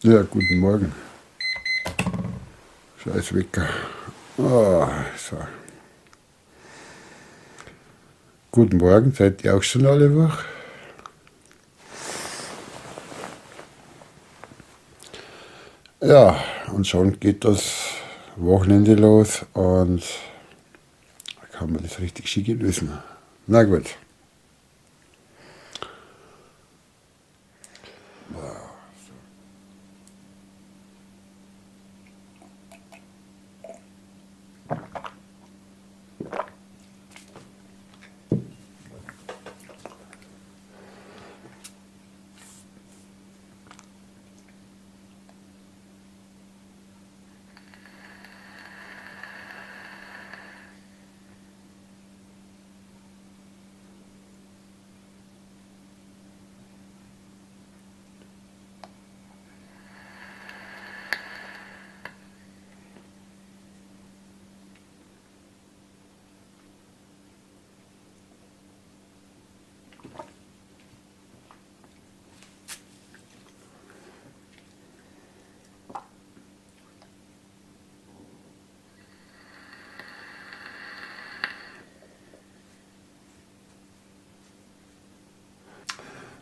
Ja, guten Morgen. Scheiß Wecker. So. Guten Morgen, seid ihr auch schon alle wach? Ja, und schon geht das Wochenende los und da kann man das richtig schick lösen. Na gut.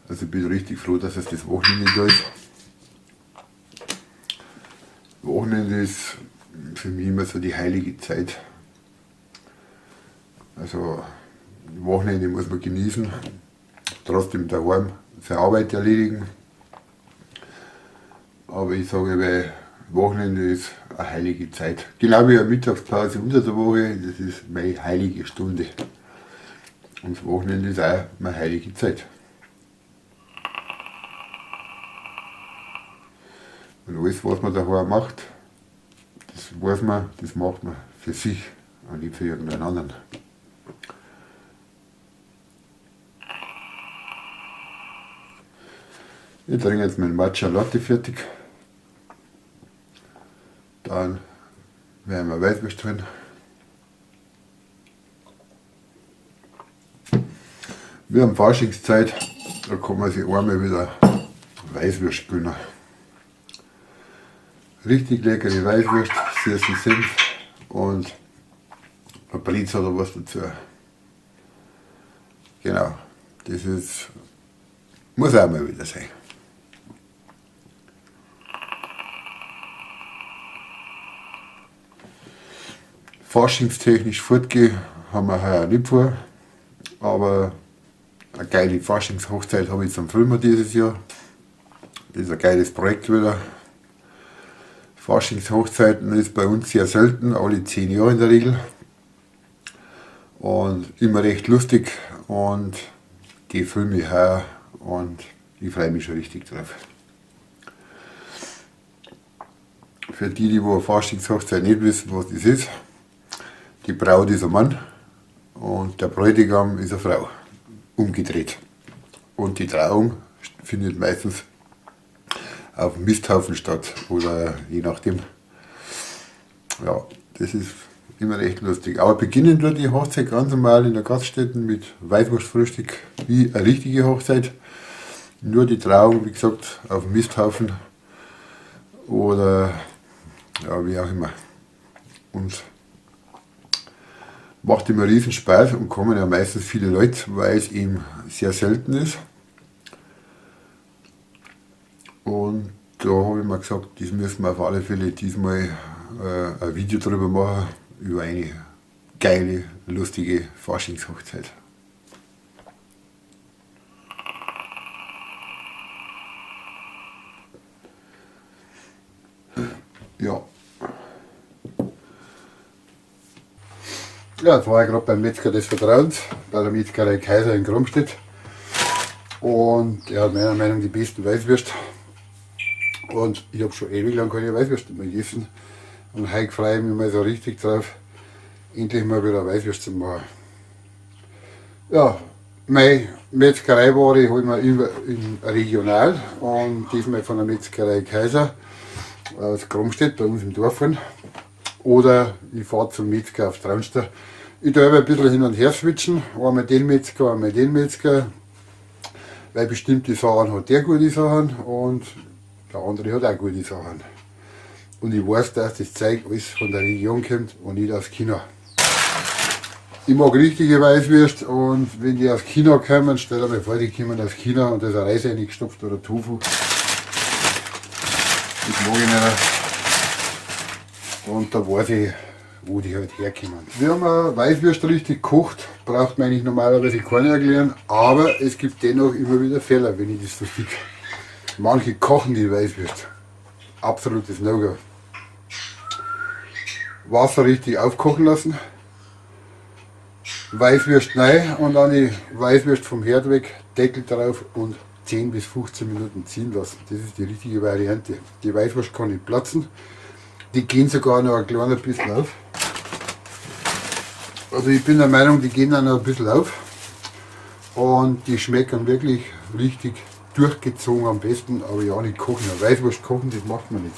Also ich bin richtig froh, dass es das Wochenende da ist. Wochenende ist für mich immer so die heilige Zeit. Also Wochenende muss man genießen, trotzdem daheim seine Arbeit erledigen. Aber ich sage, weil Wochenende ist eine heilige Zeit. Genau wie eine Mittagspause unter der Woche, das ist meine heilige Stunde. Und das Wochenende ist auch meine heilige Zeit. Und alles, was man daheim macht, das weiß man, das macht man für sich und nicht für irgendeinen anderen. Ich trinke jetzt meinen Matcha Latte fertig. Dann werden wir Weißwurst drin. Wir haben Faschingszeit, da kann man sich einmal wieder Weißwurst gönnen. Richtig leckere Weißwurst, süßen Senf und ein Blitz oder was dazu. Genau, das ist, muss auch mal wieder sein. Faschingstechnisch fortgehen haben wir heuer nicht vor, aber eine geile Faschingshochzeit habe ich zum Filmen dieses Jahr. Das ist ein geiles Projekt wieder. Faschingshochzeiten ist bei uns sehr selten, alle 10 Jahre in der Regel. Und immer recht lustig und die filme ich heuer und ich freue mich schon richtig drauf. Für die eine Faschingshochzeit nicht wissen, was das ist, die Braut ist ein Mann und der Bräutigam ist eine Frau, umgedreht. Und die Trauung findet meistens auf dem Misthaufen statt oder je nachdem. Ja, das ist immer recht lustig. Aber beginnen tut die Hochzeit ganz normal in der Gaststätte mit Weißwurstfrühstück wie eine richtige Hochzeit. Nur die Trauung, wie gesagt, auf dem Misthaufen oder ja, wie auch immer. Und macht immer riesen Spaß und kommen ja meistens viele Leute, weil es eben sehr selten ist. Und da habe ich mir gesagt, das müssen wir auf alle Fälle diesmal ein Video darüber machen, über eine geile, lustige Faschingshochzeit. Ja. Ja, jetzt war ich gerade beim Metzger des Vertrauens, bei der Metzgerei Kaiser in Gromstedt. Und er hat meiner Meinung nach die besten Weißwürste. Und ich habe schon ewig lang keine Weißwürste mehr gegessen. Und heute freue ich mich mal so richtig drauf, endlich mal wieder Weißwürste zu machen. Ja, meine Metzgereiware holen wir in regional und diesmal von der Metzgerei Kaiser aus Gromstedt, bei uns im Dorf. Oder ich fahre zum Metzger aufs Traunster. Ich tue ein bisschen hin und her switchen, einmal den Metzger, einmal den Metzger, weil bestimmte Sachen hat der gute Sachen und Der andere hat auch gute Sachen. Und ich weiß, dass das Zeug alles von der Region kommt und nicht aus China. Ich mag richtige Weißwürst und wenn die aus China kommen, stell dir mal vor, die kommen aus China und da ist ein Reis reingestopft oder Tofu. Das mag ich nicht. Und da weiß ich, wo die halt herkommen. Wir haben eine Weißwürst richtig gekocht, braucht man eigentlich normalerweise keine erklären, aber es gibt dennoch immer wieder Fehler, wenn ich das so sehe. Manche kochen die Weißwürst. Absolutes No-Go. Wasser richtig aufkochen lassen. Weißwürst rein und dann die Weißwürst vom Herd weg, Deckel drauf und 10 bis 15 Minuten ziehen lassen. Das ist die richtige Variante. Die Weißwurst kann nicht platzen. Die gehen sogar noch ein kleines bisschen auf. Also ich bin der Meinung, die gehen dann noch ein bisschen auf. Und die schmecken wirklich richtig durchgezogen am besten, aber ja nicht kochen. Eine Weißwurst kochen, das macht man nicht.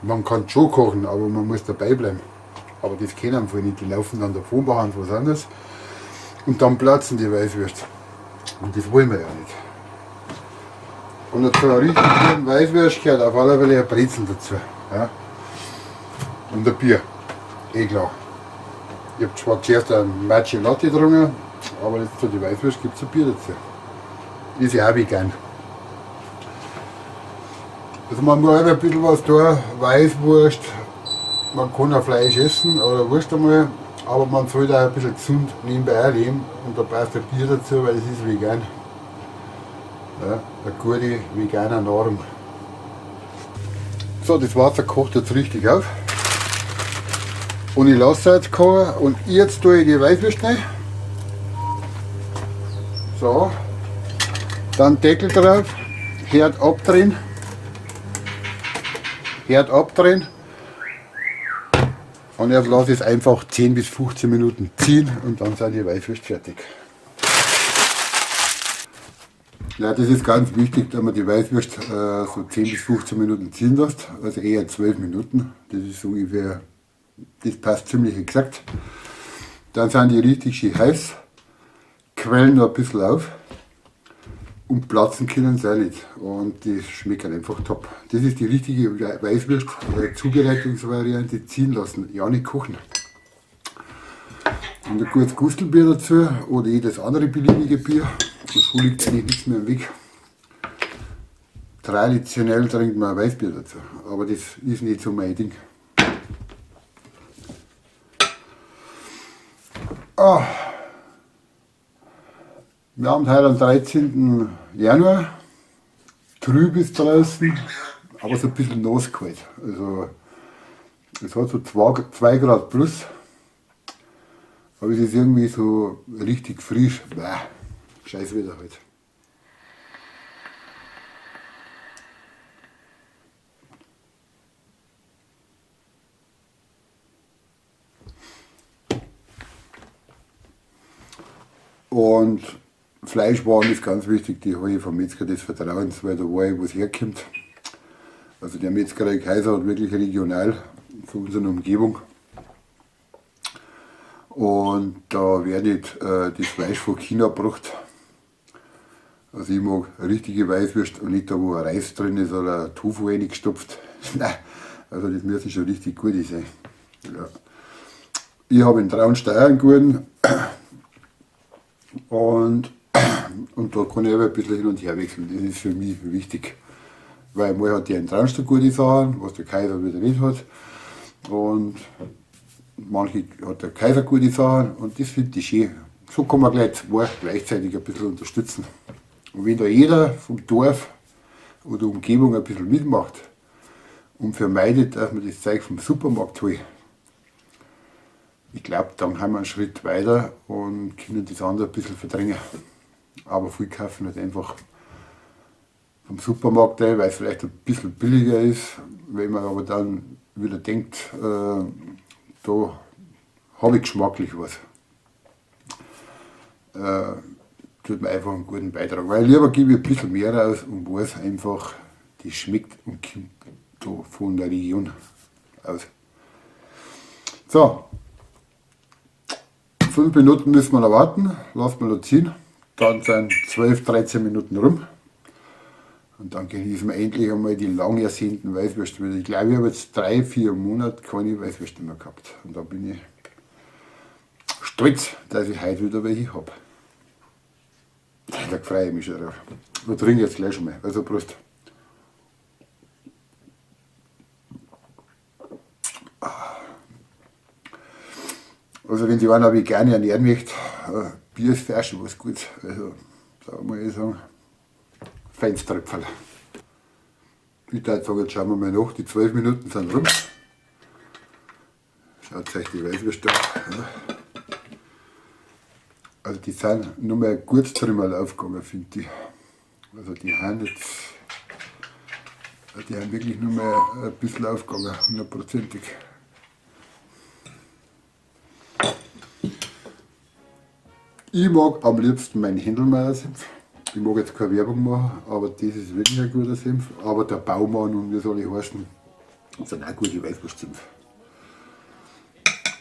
Man kann schon kochen, aber man muss dabei bleiben. Aber das kennen wir nicht, die laufen dann davon, machen was anderes und dann platzen die Weißwürste. Und das wollen wir ja nicht. Und dazu eine richtig guten Weißwurst gehört auf alle Fälle ein Brezel dazu. Ja. Und ein Bier, eh klar. Ich habe zwar zuerst ein Matcha Latte getrunken, aber jetzt für die Weißwurst gibt es ein Bier dazu. Ist ja auch vegan. Also man muss ein bisschen was da, Weißwurst. Man kann auch Fleisch essen oder Wurst einmal, aber man sollte auch ein bisschen gesund nebenbei auch leben und da passt ein Bier dazu, weil es ist vegan. Ja, eine gute vegane Nahrung. So, das Wasser kocht jetzt richtig auf. Und ich lasse es jetzt kochen und jetzt tue ich die Weißwürst rein. So, dann Deckel drauf, Herd abdrehen. Herd abdrehen. Und jetzt lasse ich es einfach 10 bis 15 Minuten ziehen und dann sind die Weißwürste fertig. Ja, das ist ganz wichtig, dass man die Weißwürst so 10 bis 15 Minuten ziehen lässt, also eher 12 Minuten. Das ist ungefähr, das passt ziemlich exakt. Dann sind die richtig schön heiß, quellen noch ein bisschen auf und platzen können sie auch nicht. Und die schmecken einfach top. Das ist die richtige Weißwurst, Zubereitungsvariante, ziehen lassen, ja nicht kochen. Und ein gutes Gustelbier dazu oder jedes andere beliebige Bier. So liegt eigentlich nichts mehr im Weg. Traditionell trinkt man ein Weißbier dazu, aber das ist nicht so mein Ding. Ah. Wir haben heute am 13. Januar, trüb ist draußen, aber so ein bisschen nasskalt. Also es hat so 2 Grad plus, aber es ist irgendwie so richtig frisch. Bäh, scheiß Wetter halt. Und Fleischwaren ist ganz wichtig, die habe ich vom Metzger des Vertrauens, weil da weiß ich, wo es herkommt. Also der Metzgerei Kaiser hat wirklich regional von unserer Umgebung. Und da wird nicht das Fleisch von China gebracht. Also ich mag richtige Weißwürst und nicht da, wo ein Reis drin ist oder ein Tofu reingestopft. Nein, also das müssen schon richtig gute sein. Ja. Ich habe in Traunsteier einen guten. Und da kann ich aber ein bisschen hin und her wechseln. Das ist für mich wichtig. Weil mal hat der in Traunstein gute Sachen, was der Kaiser wieder nicht hat. Und manche hat der Kaiser gute Sachen und das finde ich schön. So kann man gleich zwei gleichzeitig ein bisschen unterstützen. Und wenn da jeder vom Dorf oder Umgebung ein bisschen mitmacht und vermeidet, dass man das Zeug vom Supermarkt holt, ich glaube, dann haben wir einen Schritt weiter und können das andere ein bisschen verdrängen. Aber viel kaufen halt einfach vom Supermarkt ein, weil es vielleicht ein bisschen billiger ist. Wenn man aber dann wieder denkt, da habe ich geschmacklich was. Tut mir einfach einen guten Beitrag. Weil lieber gebe ich ein bisschen mehr aus und weiß einfach, das schmeckt und kommt da von der Region aus. So. 5 Minuten müssen wir noch warten, lassen wir noch ziehen. Dann sind 12, 13 Minuten rum. Und dann genießen wir endlich einmal die lang ersehnten Weißwürste wieder. Ich glaube, ich habe jetzt 3-4 Monate keine Weißwürste mehr gehabt. Und da bin ich stolz, dass ich heute wieder welche habe. Da freue ich mich schon drauf. Wir trinken jetzt gleich schon mal. Also Prost. Also wenn Sie einen aber gerne ernähren möchte, Bier ist für auch schon was Gutes. Also da muss ich sagen, feines Tröpferl. Ich würde sagen, jetzt schauen wir mal nach, die 12 Minuten sind rum. Schaut euch die Weißwürste an. Ja. Also die sind nur mal gut dreimal aufgegangen, finde ich. Also die haben jetzt, die haben wirklich nur mal ein bisschen aufgegangen, 100%ig. Ich mag am liebsten meinen Händelmeier-Senf. Ich mag jetzt keine Werbung machen, aber das ist wirklich ein guter Senf. Aber der Baumann und wie soll ich heißen, sind auch gute Weißwurstsenf.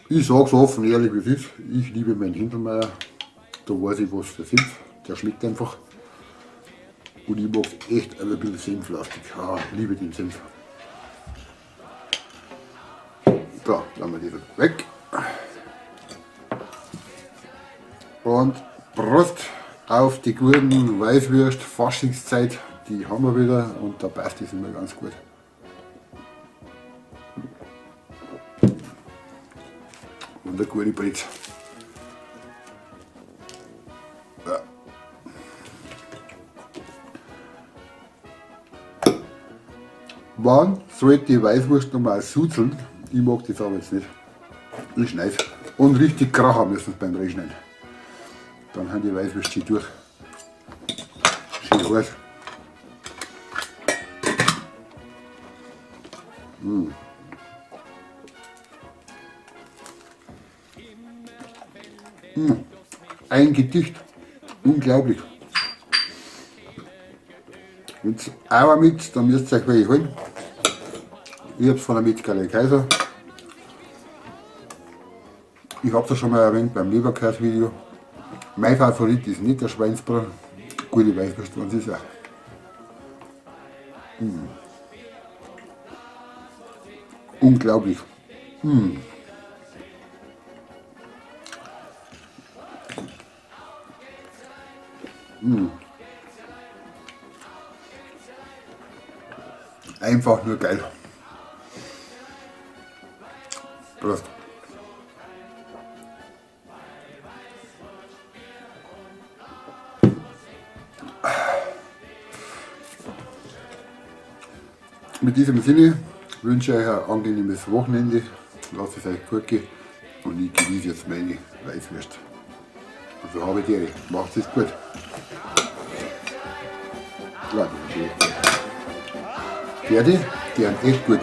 Ich sage es offen ehrlich wie es ist, ich liebe meinen Händelmeier. Da weiß ich was für Senf, der schmeckt einfach. Und ich mag es echt ein bisschen senflastig. Ah, liebe den Senf. Da, lassen wir die weg. Und Prost auf die guten Weißwürste, Faschingszeit, die haben wir wieder und da passt es immer ganz gut. Und eine gute Britz. Ja. Wann sollte die Weißwurst nochmal suzeln? Ich mag das aber jetzt nicht. Ich schneide. Und richtig krachen müssen beim Reinschneiden. Dann haben die Weißwürste schön durch. Schön heiß. Ein Gedicht. Unglaublich. Wenn ihr auch mit, dann müsst ihr euch welche holen. Ich habe es von der Metzgerei Kaiser. Ich habe es ja schon mal erwähnt beim Leberkäse-Video. Mein Favorit ist nicht der Schweinsbraten. Gute Weißwurst, was ist auch. Unglaublich. Einfach nur geil. Prost. Mit diesem Sinne wünsche ich euch ein angenehmes Wochenende. Lasst es euch gut gehen und ich genieße jetzt meine Weißwürste. Also habe ich die. Macht es gut. Ja, die haben echt gut.